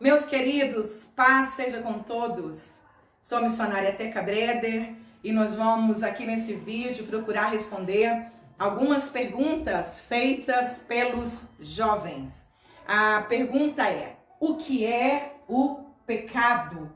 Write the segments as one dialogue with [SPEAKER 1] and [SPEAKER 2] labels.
[SPEAKER 1] Meus queridos, paz seja com todos. Sou a missionária Teca Breder e nós vamos aqui nesse vídeo procurar responder algumas perguntas feitas pelos jovens. A pergunta é: o que é o pecado?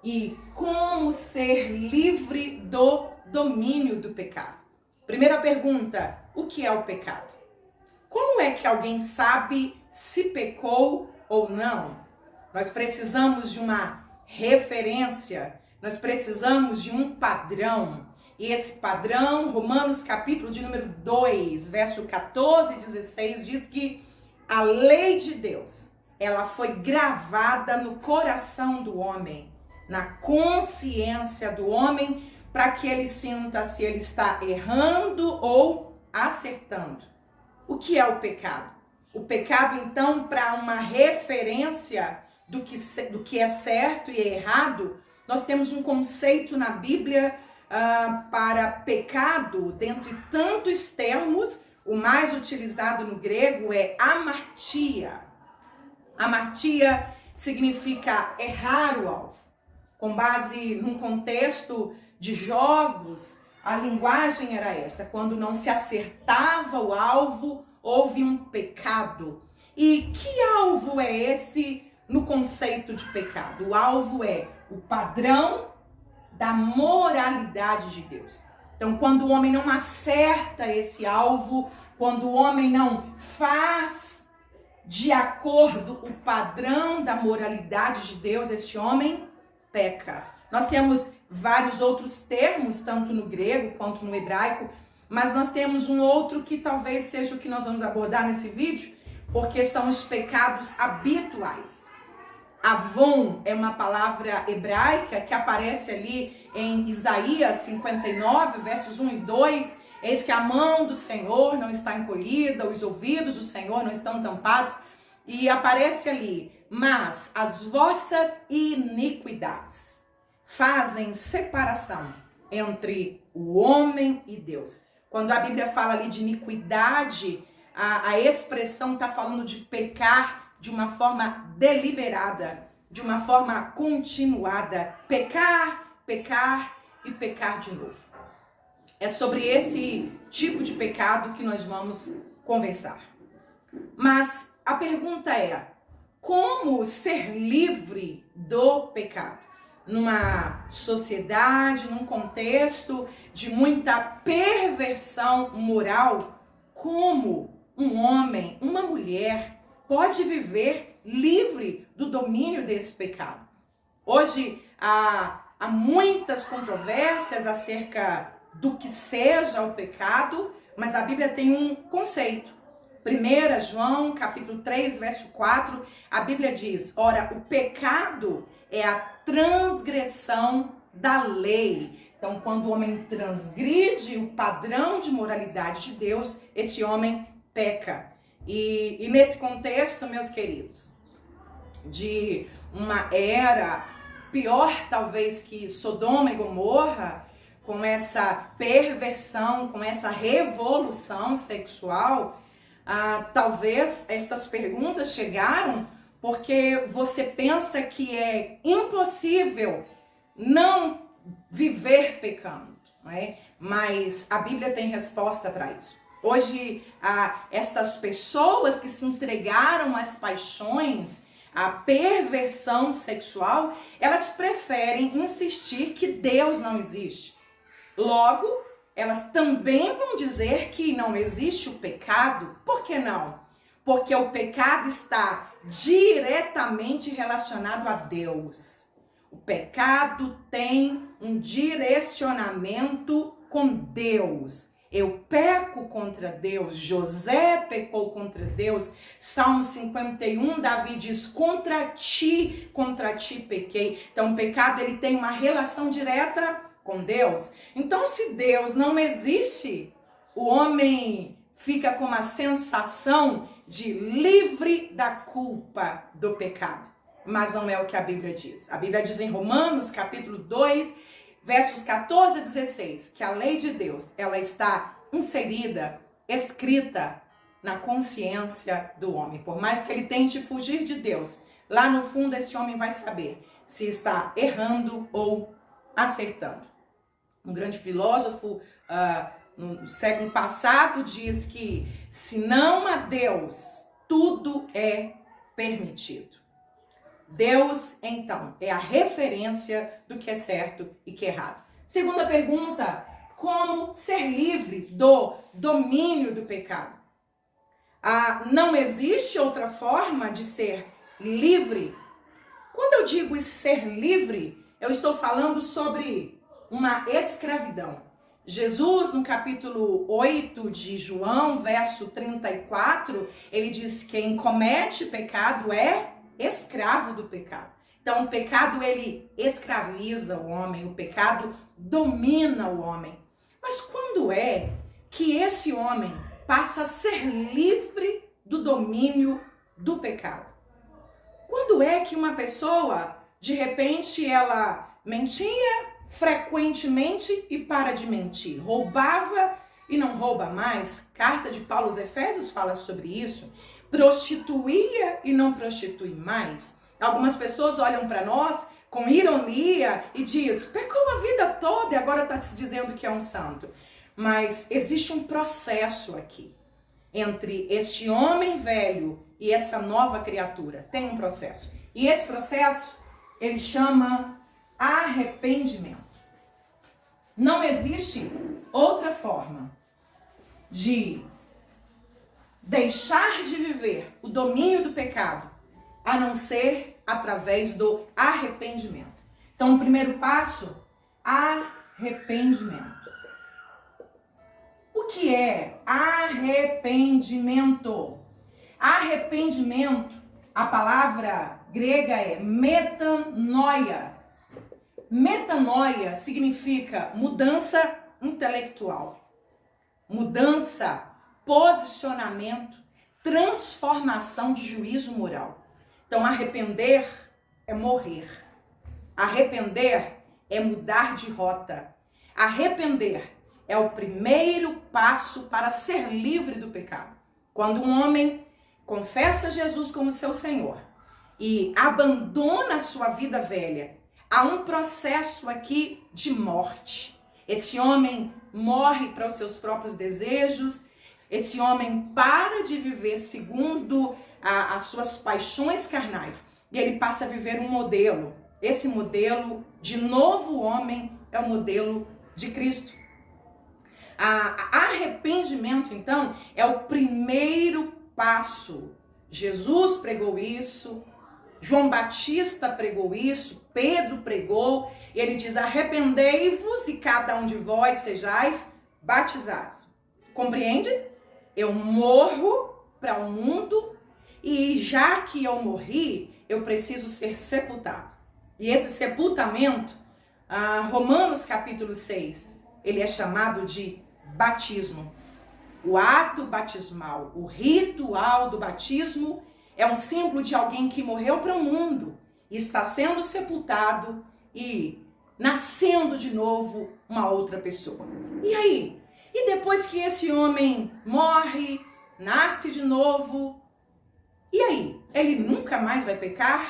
[SPEAKER 1] E como ser livre do domínio do pecado? Primeira pergunta: o que é o pecado? Como é que alguém sabe se pecou ou não? Nós precisamos de uma referência, nós precisamos de um padrão. E esse padrão, Romanos capítulo de número 2, verso 14 e 16, diz que a lei de Deus, ela foi gravada no coração do homem, na consciência do homem, para que ele sinta se ele está errando ou acertando. O que é o pecado? O pecado, então, para uma referência do que é certo e é errado, nós temos um conceito na Bíblia para pecado, dentre tantos termos, o mais utilizado no grego é amartia. Amartia significa errar o alvo. Com base num contexto de jogos, a linguagem era essa: quando não se acertava o alvo, houve um pecado. E que alvo é esse no conceito de pecado? O alvo é o padrão da moralidade de Deus. Então, quando o homem não acerta esse alvo, quando o homem não faz de acordo o padrão da moralidade de Deus, esse homem peca. Nós temos vários outros termos, tanto no grego quanto no hebraico, mas nós temos um outro que talvez seja o que nós vamos abordar nesse vídeo, porque são os pecados habituais. Avon é uma palavra hebraica que aparece ali em Isaías 59, versos 1 e 2. Eis que a mão do Senhor não está encolhida, os ouvidos do Senhor não estão tampados. E aparece ali: mas as vossas iniquidades fazem separação entre o homem e Deus. Quando a Bíblia fala ali de iniquidade, a expressão está falando de pecar de uma forma deliberada, de uma forma continuada. Pecar, pecar e pecar de novo. É sobre esse tipo de pecado que nós vamos conversar. Mas a pergunta é: como ser livre do pecado? Numa sociedade, num contexto de muita perversão moral, como um homem, uma mulher pode viver livre do domínio desse pecado? Hoje há muitas controvérsias acerca do que seja o pecado, mas a Bíblia tem um conceito. 1 João capítulo 3, verso 4, a Bíblia diz: ora, o pecado é a transgressão da lei. Então, quando o homem transgride o padrão de moralidade de Deus, esse homem peca. E nesse contexto, meus queridos, de uma era pior talvez que Sodoma e Gomorra, com essa perversão, com essa revolução sexual, talvez estas perguntas chegaram porque você pensa que é impossível não viver pecando, não é? Mas a Bíblia tem resposta para isso. Hoje, estas pessoas que se entregaram às paixões, à perversão sexual, elas preferem insistir que Deus não existe. Logo, elas também vão dizer que não existe o pecado. Por que não? Porque o pecado está diretamente relacionado a Deus. O pecado tem um direcionamento com Deus. Eu peco contra Deus, José pecou contra Deus, Salmo 51, Davi diz: contra ti pequei. Então o pecado ele tem uma relação direta com Deus. Então, se Deus não existe, o homem fica com uma sensação de livre da culpa do pecado. Mas não é o que a Bíblia diz. A Bíblia diz em Romanos, capítulo 2, versos 14 a 16, que a lei de Deus, ela está inserida, escrita na consciência do homem. Por mais que ele tente fugir de Deus, lá no fundo esse homem vai saber se está errando ou acertando. Um grande filósofo no século passado diz que se não há Deus, tudo é permitido. Deus, então, é a referência do que é certo e que é errado. Segunda pergunta, como ser livre do domínio do pecado? Não existe outra forma de ser livre. Quando eu digo ser livre, eu estou falando sobre uma escravidão. Jesus, no capítulo 8 de João, verso 34, ele diz que quem comete pecado é escravo do pecado. Então, o pecado, ele escraviza o homem, o pecado domina o homem. Mas quando é que esse homem passa a ser livre do domínio do pecado? Quando é que uma pessoa, de repente, ela mentia frequentemente e para de mentir, roubava e não rouba mais? Carta de Paulo aos Efésios fala sobre isso. Prostituía e não prostitui mais. Algumas pessoas olham para nós com ironia e diz, pecou a vida toda e agora está se dizendo que é um santo. Mas existe um processo aqui entre este homem velho e essa nova criatura. Tem um processo. E esse processo, ele chama arrependimento. Não existe outra forma de deixar de viver o domínio do pecado a não ser através do arrependimento. Então, o primeiro passo, arrependimento. O que é arrependimento? Arrependimento, a palavra grega é metanoia. Metanoia significa mudança intelectual, mudança, posicionamento, transformação de juízo moral. Então, arrepender é morrer. Arrepender é mudar de rota. Arrepender é o primeiro passo para ser livre do pecado. Quando um homem confessa Jesus como seu Senhor e abandona a sua vida velha, há um processo aqui de morte. Esse homem morre para os seus próprios desejos, esse homem para de viver segundo as suas paixões carnais e ele passa a viver um modelo. Esse modelo de novo homem é o modelo de Cristo. Arrependimento, então, é o primeiro passo. Jesus pregou isso, João Batista pregou isso, Pedro pregou, e ele diz, arrependei-vos e cada um de vós sejais batizados. Compreende? Eu morro para o mundo e já que eu morri, eu preciso ser sepultado. E esse sepultamento, Romanos capítulo 6, ele é chamado de batismo. O ato batismal, o ritual do batismo é um símbolo de alguém que morreu para o mundo e está sendo sepultado e nascendo de novo uma outra pessoa. E aí? E depois que esse homem morre, nasce de novo, e aí? Ele nunca mais vai pecar?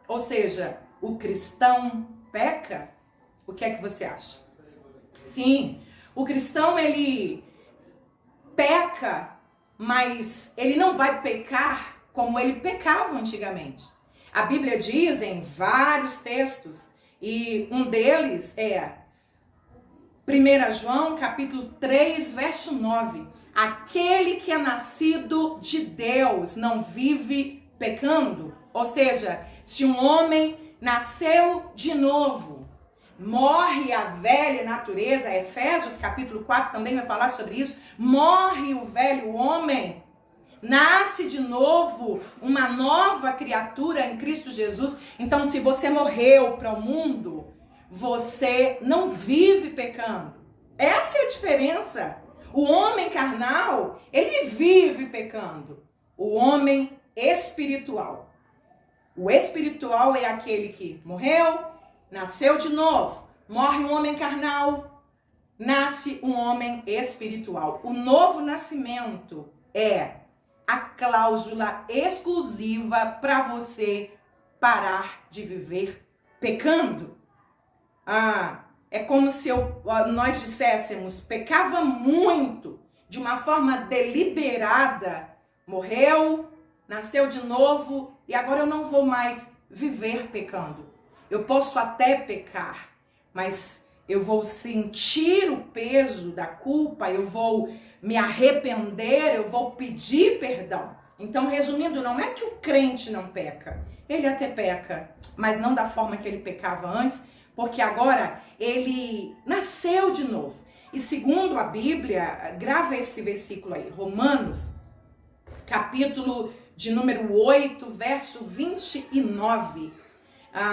[SPEAKER 1] Ou seja, o cristão peca? O que é que você acha? Sim, o cristão ele peca, mas ele não vai pecar como ele pecava antigamente. A Bíblia diz em vários textos, e um deles é 1 João capítulo 3, verso 9. Aquele que é nascido de Deus não vive pecando. Ou seja, se um homem nasceu de novo, morre a velha natureza, Efésios capítulo 4 também vai falar sobre isso, morre o velho homem, nasce de novo uma nova criatura em Cristo Jesus. Então, se você morreu para o mundo, você não vive pecando. Essa é a diferença. O homem carnal, ele vive pecando. O homem espiritual. O espiritual é aquele que morreu, nasceu de novo. Morre um homem carnal, nasce um homem espiritual. O novo nascimento é a cláusula exclusiva para você parar de viver pecando? É como se nós disséssemos, pecava muito, de uma forma deliberada, morreu, nasceu de novo e agora eu não vou mais viver pecando. Eu posso até pecar, mas eu vou sentir o peso da culpa, eu vou me arrepender, eu vou pedir perdão. Então, resumindo, não é que o crente não peca. Ele até peca, mas não da forma que ele pecava antes, porque agora ele nasceu de novo. E segundo a Bíblia, grava esse versículo aí, Romanos, capítulo de número 8, verso 29.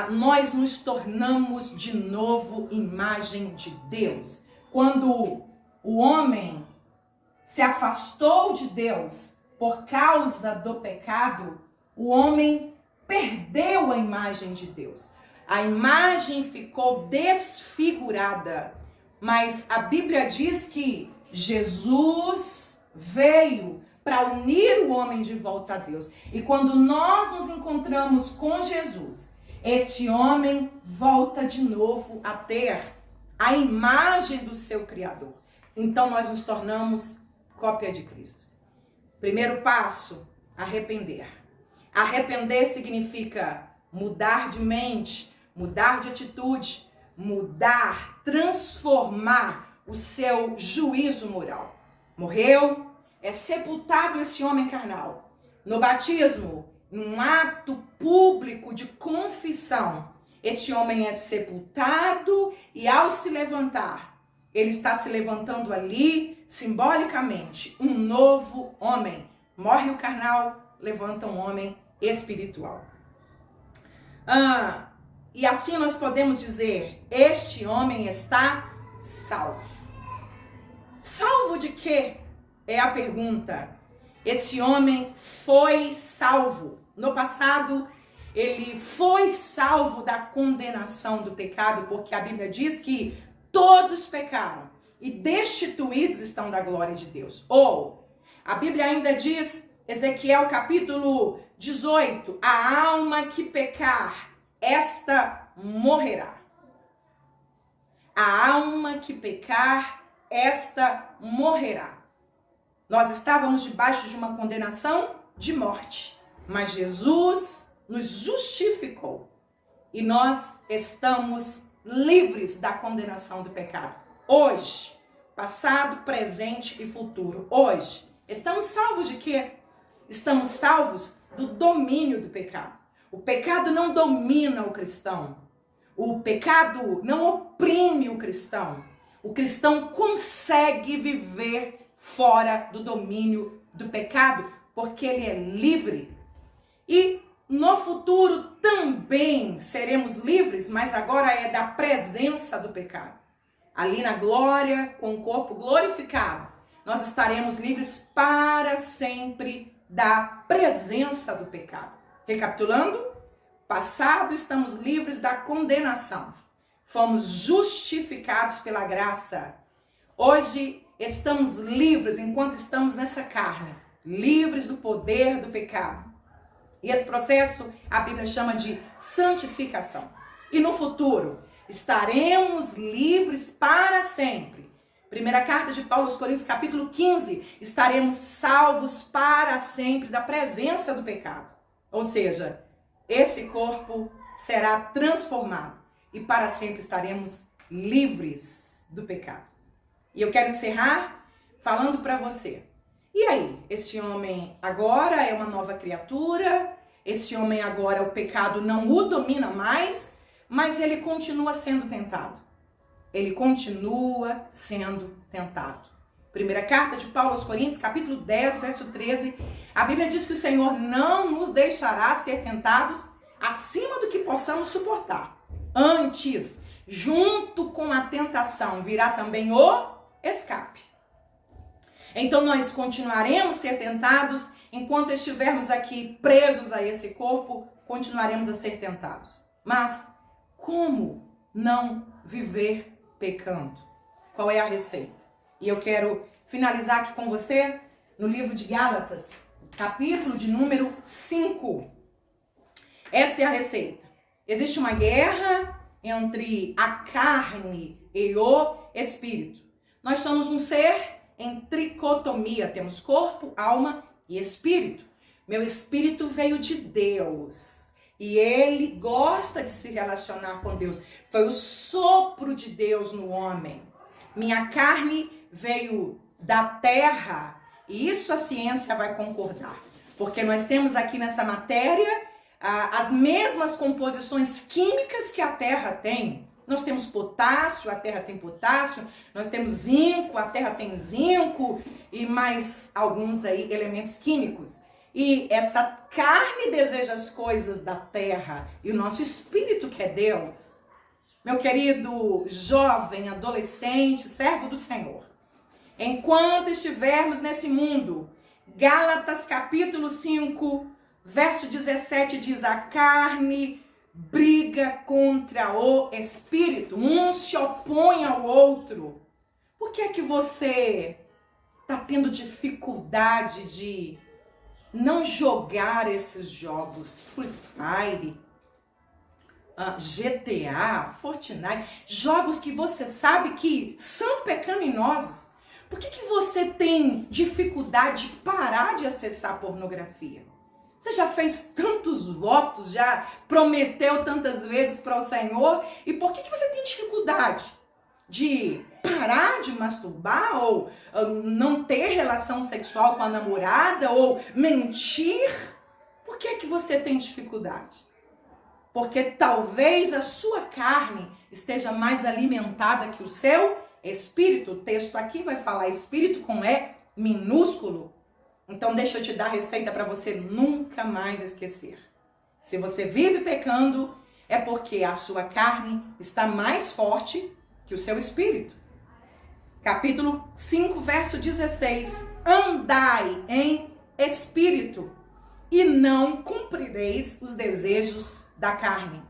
[SPEAKER 1] Nós nos tornamos de novo imagem de Deus. Quando o homem se afastou de Deus por causa do pecado, o homem perdeu a imagem de Deus. A imagem ficou desfigurada. Mas a Bíblia diz que Jesus veio para unir o homem de volta a Deus. E quando nós nos encontramos com Jesus, este homem volta de novo a ter a imagem do seu Criador. Então nós nos tornamos cópia de Cristo. Primeiro passo, arrepender. Arrepender significa mudar de mente, mudar de atitude, mudar, transformar o seu juízo moral. Morreu, é sepultado esse homem carnal. No batismo, num ato público de confissão, esse homem é sepultado e ao se levantar, ele está se levantando ali, simbolicamente, um novo homem. Morre o carnal, levanta um homem espiritual. E assim nós podemos dizer, este homem está salvo. Salvo de quê? É a pergunta. Esse homem foi salvo. No passado, ele foi salvo da condenação do pecado, porque a Bíblia diz que todos pecaram e destituídos estão da glória de Deus. Ou, a Bíblia ainda diz, Ezequiel capítulo 18, a alma que pecar, esta morrerá. A alma que pecar, esta morrerá. Nós estávamos debaixo de uma condenação de morte, mas Jesus nos justificou e nós estamos livres da condenação do pecado. Hoje, passado, presente e futuro. Hoje, estamos salvos de quê? Estamos salvos do domínio do pecado. O pecado não domina o cristão. O pecado não oprime o cristão. O cristão consegue viver fora do domínio do pecado, porque ele é livre. E no futuro também seremos livres, mas agora é da presença do pecado. Ali na glória, com o corpo glorificado, nós estaremos livres para sempre da presença do pecado. Recapitulando, passado estamos livres da condenação. Fomos justificados pela graça. Hoje estamos livres enquanto estamos nessa carne, livres do poder do pecado. E esse processo a Bíblia chama de santificação. E no futuro estaremos livres para sempre. Primeira carta de Paulo aos Coríntios, capítulo 15, estaremos salvos para sempre da presença do pecado. Ou seja, esse corpo será transformado e para sempre estaremos livres do pecado. E eu quero encerrar falando para você. E aí, esse homem agora é uma nova criatura, esse homem agora o pecado não o domina mais, mas ele continua sendo tentado. Ele continua sendo tentado. Primeira carta de Paulo aos Coríntios, capítulo 10, verso 13. A Bíblia diz que o Senhor não nos deixará ser tentados acima do que possamos suportar. Antes, junto com a tentação, virá também o escape. Então nós continuaremos a ser tentados, enquanto estivermos aqui presos a esse corpo, continuaremos a ser tentados. Mas como não viver pecando? Qual é a receita? E eu quero finalizar aqui com você no livro de Gálatas, capítulo de número 5. Esta é a receita. Existe uma guerra entre a carne e o espírito. Nós somos um ser em tricotomia. Temos corpo, alma e espírito. Meu espírito veio de Deus. E ele gosta de se relacionar com Deus. Foi o sopro de Deus no homem. Minha carne veio da terra. E isso a ciência vai concordar. Porque nós temos aqui nessa matéria as mesmas composições químicas que a terra tem. Nós temos potássio, a terra tem potássio. Nós temos zinco, a terra tem zinco. E mais alguns aí elementos químicos. E essa carne deseja as coisas da terra e o nosso espírito quer Deus. Meu querido jovem, adolescente, servo do Senhor, enquanto estivermos nesse mundo, Gálatas capítulo 5, verso 17 diz: a carne briga contra o espírito, um se opõe ao outro. Por que é que você está tendo dificuldade de não jogar esses jogos Free Fire, GTA, Fortnite, jogos que você sabe que são pecaminosos? Por que você tem dificuldade de parar de acessar pornografia? Você já fez tantos votos, já prometeu tantas vezes para o Senhor, e por que você tem dificuldade de parar de masturbar, ou não ter relação sexual com a namorada, ou mentir? Por que você tem dificuldade? Porque talvez a sua carne esteja mais alimentada que o seu espírito. O texto aqui vai falar espírito com E minúsculo. Então deixa eu te dar a receita para você nunca mais esquecer. Se você vive pecando, é porque a sua carne está mais forte que o seu espírito. Capítulo 5, verso 16. Andai em espírito e não cumprireis os desejos da carne.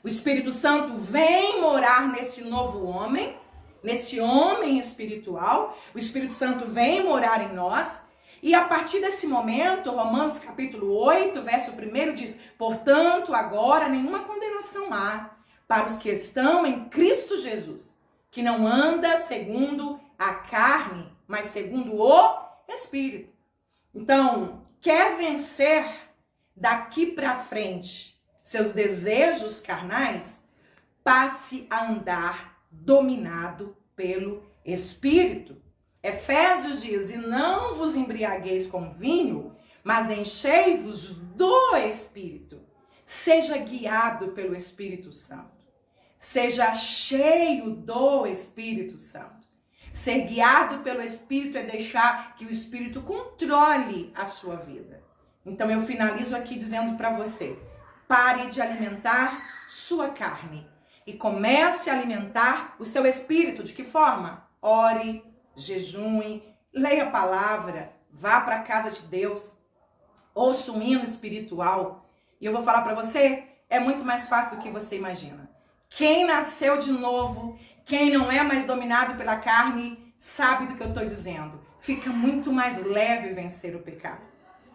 [SPEAKER 1] O Espírito Santo vem morar nesse novo homem, nesse homem espiritual. O Espírito Santo vem morar em nós. E a partir desse momento, Romanos capítulo 8, verso 1 diz: portanto, agora nenhuma condenação há para os que estão em Cristo Jesus, que não anda segundo a carne, mas segundo o Espírito. Então, quer vencer daqui para frente seus desejos carnais? Passe a andar dominado pelo Espírito. Efésios diz: e não vos embriagueis com vinho, mas enchei-vos do Espírito. Seja guiado pelo Espírito Santo. Seja cheio do Espírito Santo. Ser guiado pelo Espírito é deixar que o Espírito controle a sua vida. Então eu finalizo aqui dizendo para você: pare de alimentar sua carne e comece a alimentar o seu espírito. De que forma? Ore, jejue, leia a palavra, vá para a casa de Deus, ouça um hino espiritual. E eu vou falar para você, é muito mais fácil do que você imagina. Quem nasceu de novo, quem não é mais dominado pela carne, sabe do que eu estou dizendo. Fica muito mais leve vencer o pecado.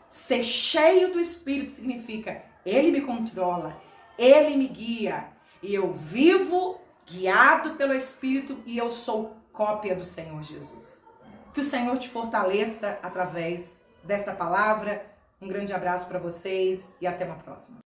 [SPEAKER 1] Ser cheio do Espírito significa: Ele me controla, Ele me guia, e eu vivo guiado pelo Espírito, e eu sou cópia do Senhor Jesus. Que o Senhor te fortaleça através desta palavra. Um grande abraço para vocês e até uma próxima.